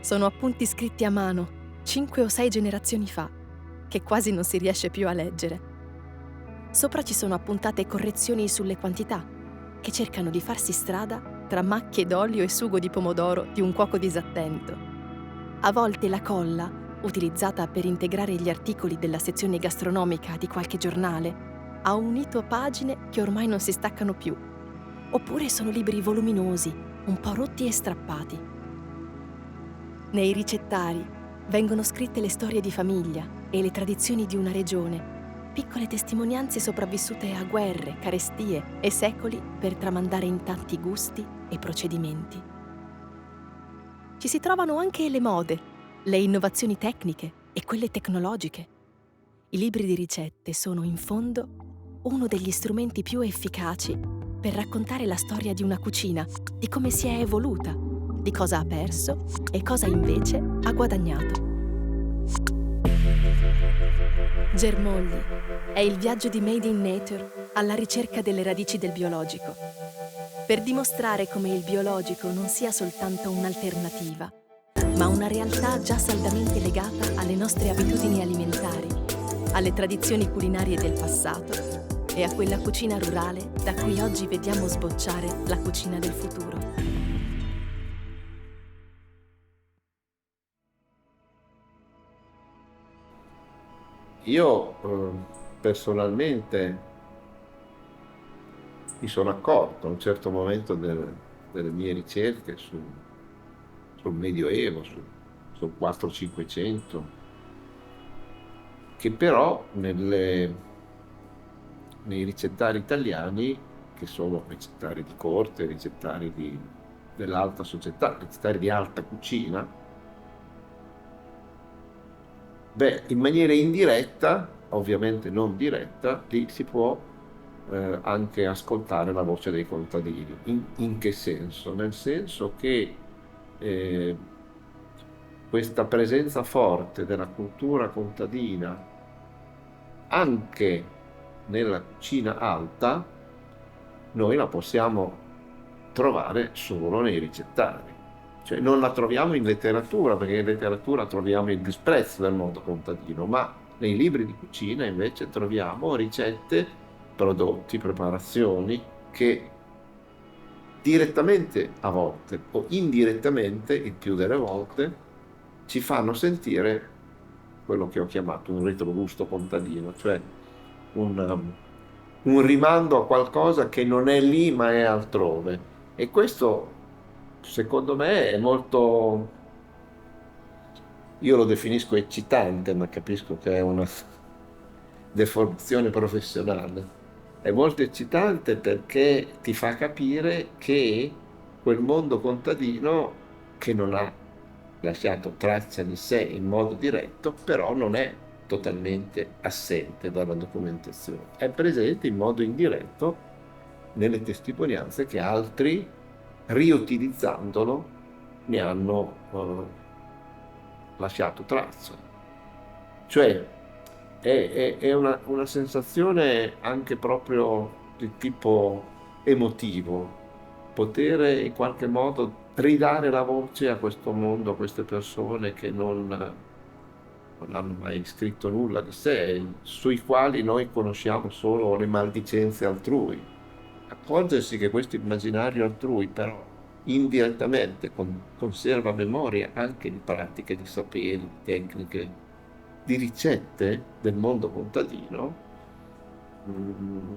Sono appunti scritti a mano, 5 o 6 generazioni fa, che quasi non si riesce più a leggere. Sopra ci sono appuntate correzioni sulle quantità, che cercano di farsi strada tra macchie d'olio e sugo di pomodoro di un cuoco disattento. A volte la colla, utilizzata per integrare gli articoli della sezione gastronomica di qualche giornale, ha unito pagine che ormai non si staccano più. Oppure sono libri voluminosi, un po' rotti e strappati. Nei ricettari vengono scritte le storie di famiglia e le tradizioni di una regione, piccole testimonianze sopravvissute a guerre, carestie e secoli per tramandare in tanti gusti e procedimenti. Ci si trovano anche le mode, le innovazioni tecniche e quelle tecnologiche. I libri di ricette sono, in fondo, uno degli strumenti più efficaci per raccontare la storia di una cucina, di come si è evoluta, di cosa ha perso e cosa invece ha guadagnato. Germogli è il viaggio di Made in Nature alla ricerca delle radici del biologico, per dimostrare come il biologico non sia soltanto un'alternativa, ma una realtà già saldamente legata alle nostre abitudini alimentari, alle tradizioni culinarie del passato e a quella cucina rurale da cui oggi vediamo sbocciare la cucina del futuro. Io personalmente mi sono accorto a un certo momento delle mie ricerche sul Medioevo, sul 400-500, che però nei ricettari italiani, che sono ricettari di corte, ricettari dell'alta società, ricettari di alta cucina, in maniera indiretta, ovviamente non diretta, lì si può anche ascoltare la voce dei contadini. In che senso? Nel senso che questa presenza forte della cultura contadina anche nella cucina alta, noi la possiamo trovare solo nei ricettari. Cioè non la troviamo in letteratura, perché in letteratura troviamo il disprezzo del mondo contadino, ma nei libri di cucina invece troviamo ricette, prodotti, preparazioni che direttamente a volte o indirettamente, il più delle volte, ci fanno sentire quello che ho chiamato un retrogusto contadino, cioè un rimando a qualcosa che non è lì ma è altrove. E questo, secondo me, è molto, io lo definisco eccitante, ma capisco che è una deformazione professionale. È molto eccitante perché ti fa capire che quel mondo contadino, che non ha lasciato traccia di sé in modo diretto, però non è totalmente assente dalla documentazione. È presente in modo indiretto nelle testimonianze che altri, riutilizzandolo, ne hanno lasciato traccia. Cioè è una sensazione anche proprio di tipo emotivo, poter in qualche modo ridare la voce a questo mondo, a queste persone che non hanno mai scritto nulla di sé, sui quali noi conosciamo solo le maldicenze altrui. Accorgersi che questo immaginario altrui però indirettamente conserva memoria anche di pratiche, di saperi, di tecniche, di ricette del mondo contadino,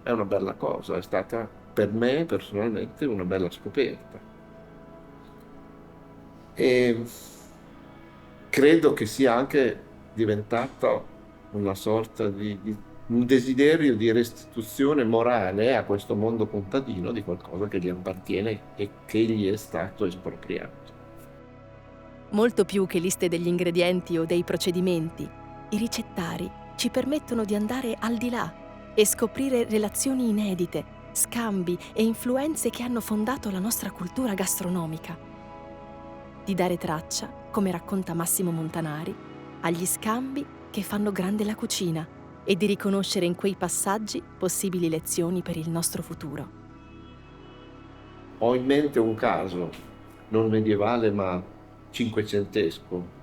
è una bella cosa, è stata per me personalmente una bella scoperta. E credo che sia anche diventata una sorta di un desiderio di restituzione morale a questo mondo contadino di qualcosa che gli appartiene e che gli è stato espropriato. Molto più che liste degli ingredienti o dei procedimenti, i ricettari ci permettono di andare al di là e scoprire relazioni inedite, scambi e influenze che hanno fondato la nostra cultura gastronomica. Di dare traccia, come racconta Massimo Montanari, agli scambi che fanno grande la cucina e di riconoscere in quei passaggi possibili lezioni per il nostro futuro. Ho in mente un caso, non medievale ma cinquecentesco,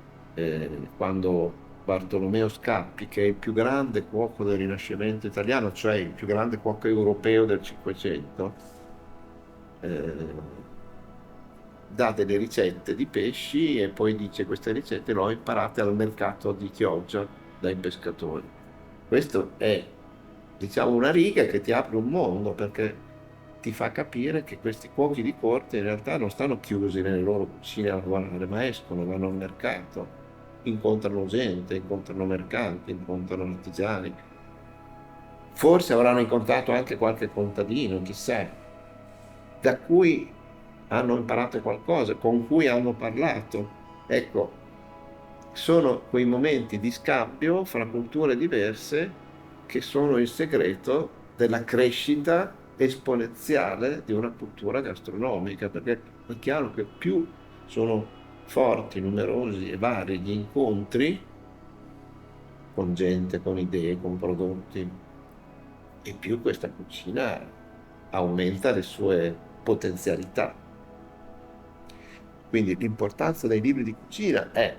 quando Bartolomeo Scappi, che è il più grande cuoco del Rinascimento italiano, cioè il più grande cuoco europeo del Cinquecento, dà delle ricette di pesci e poi dice: queste ricette le ho imparate al mercato di Chioggia dai pescatori. Questo è, diciamo, una riga che ti apre un mondo, perché ti fa capire che questi cuochi di corte in realtà non stanno chiusi nelle loro cucine a lavorare, ma escono, vanno al mercato, incontrano gente, incontrano mercanti, incontrano artigiani. Forse avranno incontrato anche qualche contadino, chissà, da cui hanno imparato qualcosa, con cui hanno parlato. Ecco, sono quei momenti di scambio fra culture diverse che sono il segreto della crescita esponenziale di una cultura gastronomica, perché è chiaro che più sono forti, numerosi e vari gli incontri con gente, con idee, con prodotti, e più questa cucina aumenta le sue potenzialità. Quindi l'importanza dei libri di cucina è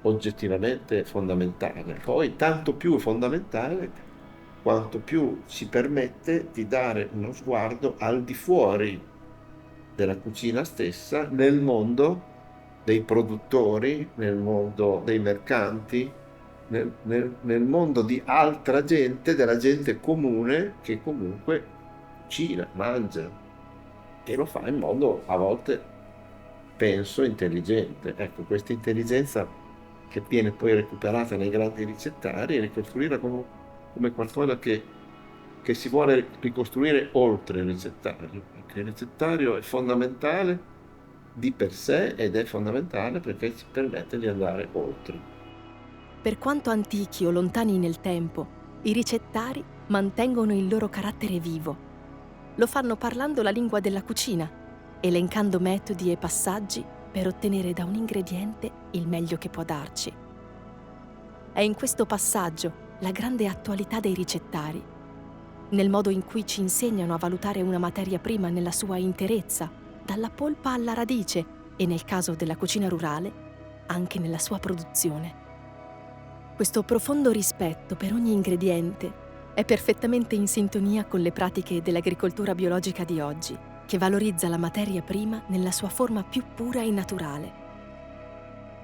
oggettivamente fondamentale, poi tanto più fondamentale quanto più ci permette di dare uno sguardo al di fuori della cucina stessa, nel mondo dei produttori, nel mondo dei mercanti, nel mondo di altra gente, della gente comune che comunque cucina, mangia, e lo fa in modo a volte, penso, intelligente. Ecco, questa intelligenza che viene poi recuperata nei grandi ricettari e ricostruita come qualcosa che si vuole ricostruire oltre il ricettario, perché il ricettario è fondamentale di per sé ed è fondamentale perché ci permette di andare oltre. Per quanto antichi o lontani nel tempo, i ricettari mantengono il loro carattere vivo. Lo fanno parlando la lingua della cucina, elencando metodi e passaggi per ottenere da un ingrediente il meglio che può darci. È in questo passaggio la grande attualità dei ricettari, nel modo in cui ci insegnano a valutare una materia prima nella sua interezza, dalla polpa alla radice e, nel caso della cucina rurale, anche nella sua produzione. Questo profondo rispetto per ogni ingrediente è perfettamente in sintonia con le pratiche dell'agricoltura biologica di oggi, che valorizza la materia prima nella sua forma più pura e naturale.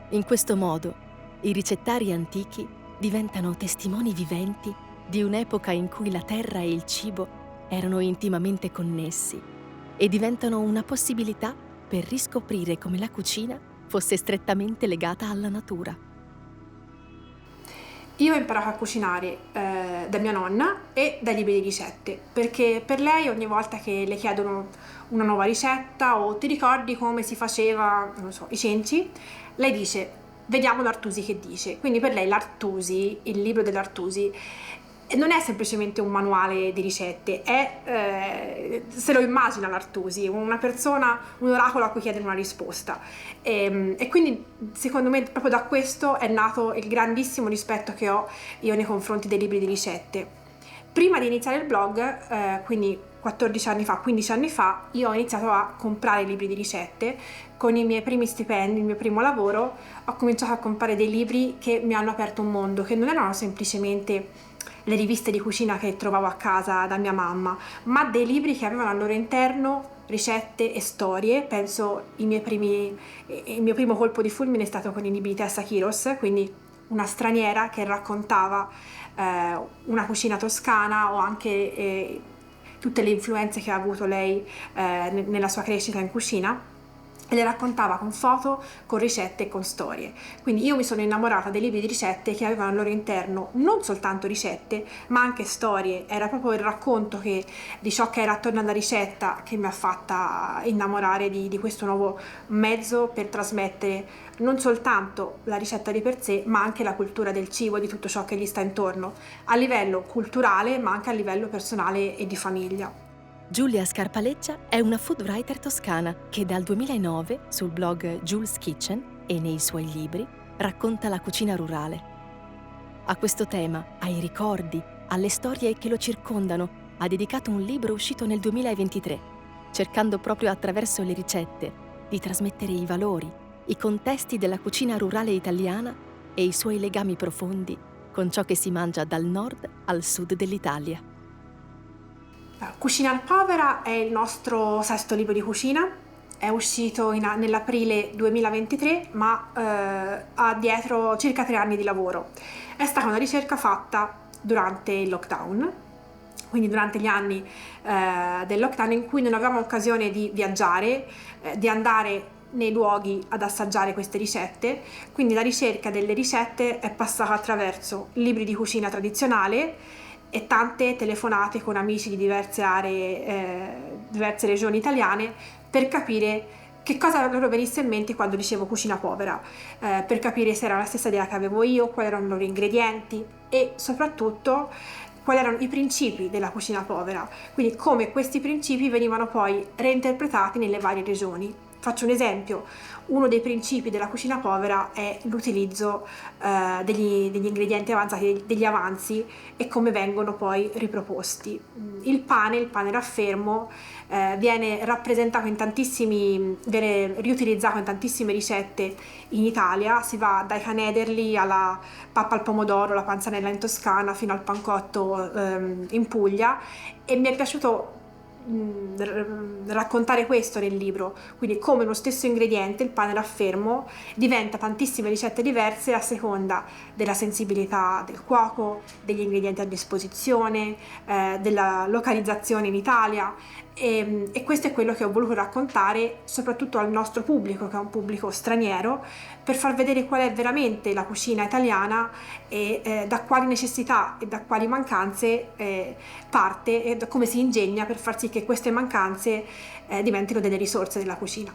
In questo modo, i ricettari antichi diventano testimoni viventi di un'epoca in cui la terra e il cibo erano intimamente connessi e diventano una possibilità per riscoprire come la cucina fosse strettamente legata alla natura. Io ho imparato a cucinare da mia nonna e dai libri di ricette, perché per lei ogni volta che le chiedono una nuova ricetta o ti ricordi come si faceva, non so, i cenci, lei dice: vediamo l'Artusi che dice. Quindi per lei l'Artusi, il libro dell'Artusi, non è semplicemente un manuale di ricette, è, se lo immagina l'Artusi, una persona, un oracolo a cui chiedere una risposta. E quindi secondo me proprio da questo è nato il grandissimo rispetto che ho io nei confronti dei libri di ricette. Prima di iniziare il blog, quindi 14 anni fa, 15 anni fa, io ho iniziato a comprare libri di ricette. Con i miei primi stipendi, il mio primo lavoro, ho cominciato a comprare dei libri che mi hanno aperto un mondo, che non erano semplicemente le riviste di cucina che trovavo a casa da mia mamma, ma dei libri che avevano al loro interno ricette e storie. Penso il mio primo colpo di fulmine è stato con i libri di Tessa Chiros, quindi una straniera che raccontava una cucina toscana o anche tutte le influenze che ha avuto lei nella sua crescita in cucina, e le raccontava con foto, con ricette e con storie. Quindi io mi sono innamorata dei libri di ricette che avevano al loro interno non soltanto ricette, ma anche storie. Era proprio il racconto di ciò che era attorno alla ricetta che mi ha fatta innamorare di questo nuovo mezzo per trasmettere non soltanto la ricetta di per sé, ma anche la cultura del cibo, di tutto ciò che gli sta intorno, a livello culturale, ma anche a livello personale e di famiglia. Giulia Scarpaleggia è una food writer toscana che dal 2009 sul blog Jules Kitchen e nei suoi libri racconta la cucina rurale. A questo tema, ai ricordi, alle storie che lo circondano, ha dedicato un libro uscito nel 2023, cercando proprio attraverso le ricette di trasmettere i valori, i contesti della cucina rurale italiana e i suoi legami profondi con ciò che si mangia dal nord al sud dell'Italia. Cucina povera è il nostro sesto libro di cucina, è uscito nell'aprile 2023, ma ha dietro circa 3 anni di lavoro. È stata una ricerca fatta durante il lockdown, quindi durante gli anni del lockdown in cui non avevamo occasione di viaggiare, di andare nei luoghi ad assaggiare queste ricette, quindi la ricerca delle ricette è passata attraverso libri di cucina tradizionale e tante telefonate con amici di diverse aree, diverse regioni italiane per capire che cosa loro venisse in mente quando dicevo cucina povera, per capire se era la stessa idea che avevo io, quali erano i loro ingredienti e soprattutto quali erano i principi della cucina povera, quindi come questi principi venivano poi reinterpretati nelle varie regioni. Faccio un esempio: uno dei principi della cucina povera è l'utilizzo degli ingredienti avanzati, degli avanzi, e come vengono poi riproposti. Il pane raffermo viene rappresentato viene riutilizzato in tantissime ricette in Italia, si va dai canederli alla pappa al pomodoro, la panzanella in Toscana, fino al pancotto in Puglia, e mi è piaciuto raccontare questo nel libro, quindi come lo stesso ingrediente, il pane raffermo, diventa tantissime ricette diverse a seconda della sensibilità del cuoco, degli ingredienti a disposizione, della localizzazione in Italia, e questo è quello che ho voluto raccontare soprattutto al nostro pubblico, che è un pubblico straniero, per far vedere qual è veramente la cucina italiana e da quali necessità e da quali mancanze parte e da come si ingegna per far sì che queste mancanze diventino delle risorse della cucina.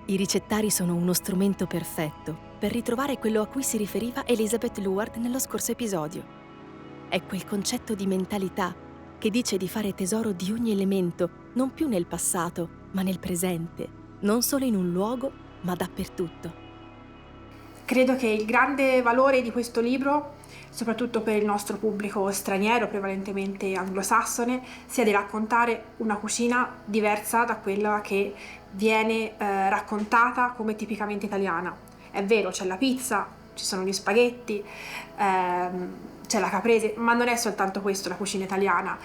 I ricettari sono uno strumento perfetto per ritrovare quello a cui si riferiva Elizabeth Luard nello scorso episodio. È quel concetto di mentalità che dice di fare tesoro di ogni elemento, non più nel passato, ma nel presente, non solo in un luogo, ma dappertutto. Credo che il grande valore di questo libro, soprattutto per il nostro pubblico straniero, prevalentemente anglosassone, sia di raccontare una cucina diversa da quella che viene raccontata come tipicamente italiana. È vero, c'è la pizza, ci sono gli spaghetti, c'è la caprese, ma non è soltanto questo la cucina italiana.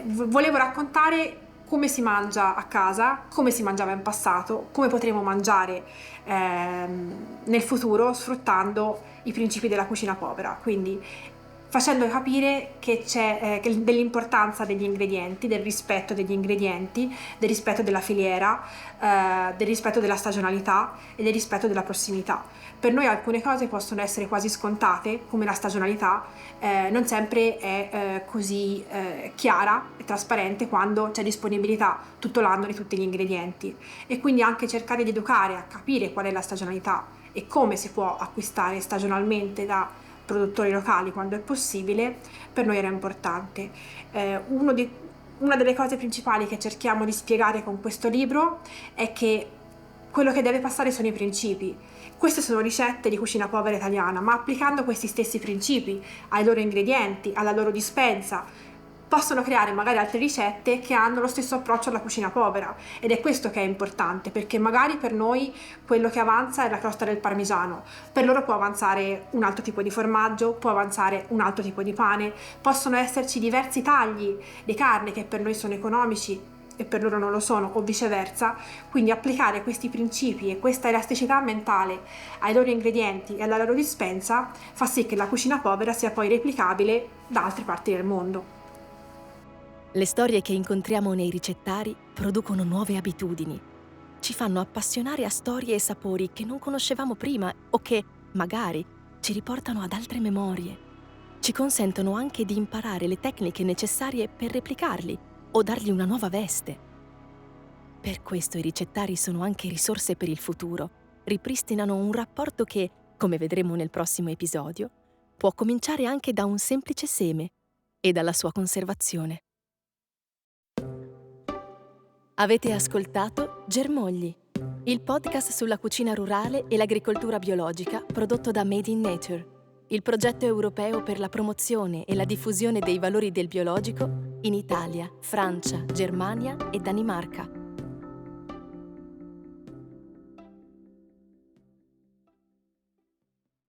Volevo raccontare come si mangia a casa, come si mangiava in passato, come potremo mangiare nel futuro sfruttando i principi della cucina povera, quindi facendo capire che c'è dell'importanza degli ingredienti, del rispetto degli ingredienti, del rispetto della filiera, del rispetto della stagionalità e del rispetto della prossimità. Per noi alcune cose possono essere quasi scontate, come la stagionalità, non sempre è così chiara e trasparente quando c'è disponibilità tutto l'anno di tutti gli ingredienti, e quindi anche cercare di educare a capire qual è la stagionalità e come si può acquistare stagionalmente da produttori locali quando è possibile, per noi era importante. Una delle cose principali che cerchiamo di spiegare con questo libro è che quello che deve passare sono i principi. Queste sono ricette di cucina povera italiana, ma applicando questi stessi principi ai loro ingredienti, alla loro dispensa, possono creare magari altre ricette che hanno lo stesso approccio alla cucina povera, ed è questo che è importante, perché magari per noi quello che avanza è la crosta del parmigiano, per loro può avanzare un altro tipo di formaggio, può avanzare un altro tipo di pane, possono esserci diversi tagli di carne che per noi sono economici e per loro non lo sono, o viceversa. Quindi applicare questi principi e questa elasticità mentale ai loro ingredienti e alla loro dispensa fa sì che la cucina povera sia poi replicabile da altre parti del mondo. Le storie che incontriamo nei ricettari producono nuove abitudini. Ci fanno appassionare a storie e sapori che non conoscevamo prima o che, magari, ci riportano ad altre memorie. Ci consentono anche di imparare le tecniche necessarie per replicarli o dargli una nuova veste. Per questo i ricettari sono anche risorse per il futuro. Ripristinano un rapporto che, come vedremo nel prossimo episodio, può cominciare anche da un semplice seme e dalla sua conservazione. Avete ascoltato Germogli, il podcast sulla cucina rurale e l'agricoltura biologica prodotto da Made in Nature, il progetto europeo per la promozione e la diffusione dei valori del biologico in Italia, Francia, Germania e Danimarca.